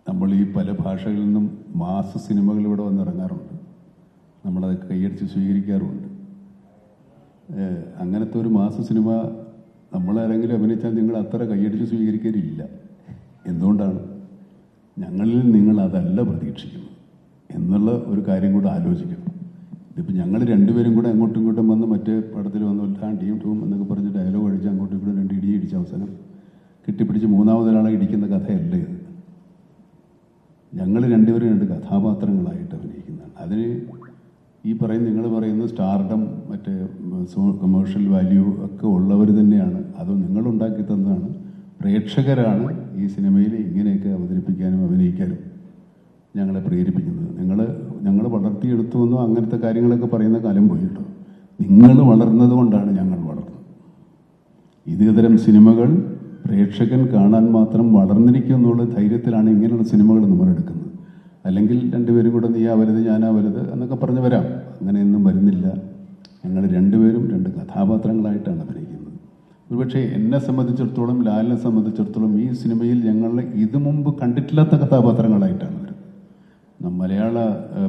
നമ്മൾ ഈ പല ഭാഷകളിൽ നിന്നും മാസ സിനിമകൾ ഇവിടെ വന്നിറങ്ങാറുണ്ട്. നമ്മളത് കൈയടിച്ച് സ്വീകരിക്കാറുമുണ്ട്. അങ്ങനത്തെ ഒരു മാസ സിനിമ നമ്മളാരെങ്കിലും അഭിനയിച്ചാൽ നിങ്ങൾ അത്ര കൈയടിച്ച് സ്വീകരിക്കാറില്ല. എന്തുകൊണ്ടാണ്? ഞങ്ങളിൽ നിങ്ങൾ അതല്ല പ്രതീക്ഷിക്കുന്നത് എന്നുള്ള ഒരു കാര്യം കൂടെ ആലോചിക്കണം. ഇതിപ്പോൾ ഞങ്ങൾ രണ്ടുപേരും കൂടെ അങ്ങോട്ടും ഇങ്ങോട്ടും വന്ന് മറ്റേ പടത്തിൽ വന്നു ടീം ടൂം എന്നൊക്കെ പറഞ്ഞ് ഡയലോഗ് അടിച്ച് അങ്ങോട്ടും ഇങ്ങോട്ടും രണ്ട് ഇടിച്ച് അവസാനം കെട്ടിപ്പിടിച്ച് മൂന്നാമതൊരാളെ ഇടിക്കുന്ന കഥയല്ല ഇത്. ഞങ്ങൾ രണ്ടുപേരും രണ്ട് കഥാപാത്രങ്ങളായിട്ട് അഭിനയിക്കുന്നതാണ്. അതിന് ഈ നിങ്ങൾ പറയുന്ന സ്റ്റാർഡം മറ്റേ കൊമേഴ്ഷ്യൽ വാല്യൂ ഒക്കെ ഉള്ളവർ തന്നെയാണ്. അത് നിങ്ങളുണ്ടാക്കി തന്നതാണ്. പ്രേക്ഷകരാണ് ഈ സിനിമയിൽ ഇങ്ങനെയൊക്കെ അവതരിപ്പിക്കാനും അഭിനയിക്കാനും ഞങ്ങളെ പ്രേരിപ്പിക്കുന്നത്. ഞങ്ങൾ വളർത്തിയെടുത്തുവെന്നോ അങ്ങനത്തെ കാര്യങ്ങളൊക്കെ പറയുന്ന കാലം പോയിട്ടോ. നിങ്ങൾ വളർന്നത് കൊണ്ടാണ് ഞങ്ങൾ വളർന്നത്. ഇതേതരം സിനിമകൾ പ്രേക്ഷകൻ കാണാൻ മാത്രം വളർന്നിരിക്കും എന്നുള്ള ധൈര്യത്തിലാണ് ഇങ്ങനെയുള്ള സിനിമകൾ നമ്മൾ എടുക്കുന്നത്. അല്ലെങ്കിൽ രണ്ടുപേരും കൂടെ നീയാ വലുത് ഞാനാ വലുത് എന്നൊക്കെ പറഞ്ഞ് വരാം. അങ്ങനെയൊന്നും വരുന്നില്ല. ഞങ്ങൾ രണ്ടുപേരും രണ്ട് കഥാപാത്രങ്ങളായിട്ടാണ് അഭിനയിക്കുന്നത്. ഒരുപക്ഷെ എന്നെ സംബന്ധിച്ചിടത്തോളം, ലാലിനെ സംബന്ധിച്ചിടത്തോളം ഈ സിനിമയിൽ ഞങ്ങൾ ഇത് മുമ്പ് കണ്ടിട്ടില്ലാത്ത കഥാപാത്രങ്ങളായിട്ടാണ് വരുന്നത്. മലയാള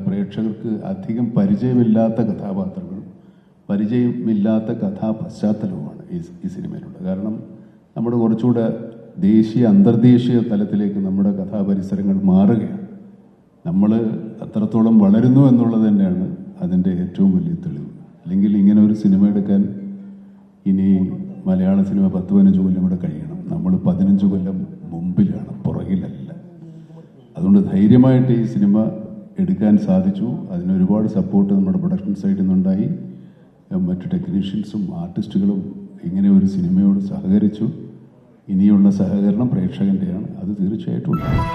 പ്രേക്ഷകർക്ക് അധികം പരിചയമില്ലാത്ത കഥാപാത്രങ്ങൾ, പരിചയമില്ലാത്ത പശ്ചാത്തലവുമാണ് ഈ സിനിമയിലുള്ളത്. കാരണം നമ്മുടെ കുറച്ചുകൂടെ ദേശീയ അന്തർദേശീയ തലത്തിലേക്ക് നമ്മുടെ കഥാപരിസരങ്ങൾ മാറുകയാണ്. നമ്മൾ അത്രത്തോളം വളരുന്നു എന്നുള്ളത് തന്നെയാണ് അതിൻ്റെ ഏറ്റവും വലിയ തെളിവ്. അല്ലെങ്കിൽ ഇങ്ങനെ ഒരു സിനിമ എടുക്കാൻ ഇനി മലയാള സിനിമ 10-15 കൊല്ലം കൂടെ കഴിയണം. നമ്മൾ 15 കൊല്ലം മുമ്പിലാണ്, പുറകിലല്ല. അതുകൊണ്ട് ധൈര്യമായിട്ട് ഈ സിനിമ എടുക്കാൻ സാധിച്ചു. അതിനൊരുപാട് സപ്പോർട്ട് നമ്മുടെ പ്രൊഡക്ഷൻ സൈഡിൽ നിന്നുണ്ടായി. മറ്റു ടെക്നീഷ്യൻസും ആർട്ടിസ്റ്റുകളും ഇങ്ങനെ ഒരു സിനിമയോട് സഹകരിച്ചു. ഇനിയുള്ള സഹകരണം പ്രേക്ഷകൻ്റെയാണ്. അത് തീർച്ചയായിട്ടും ഉണ്ടാകും.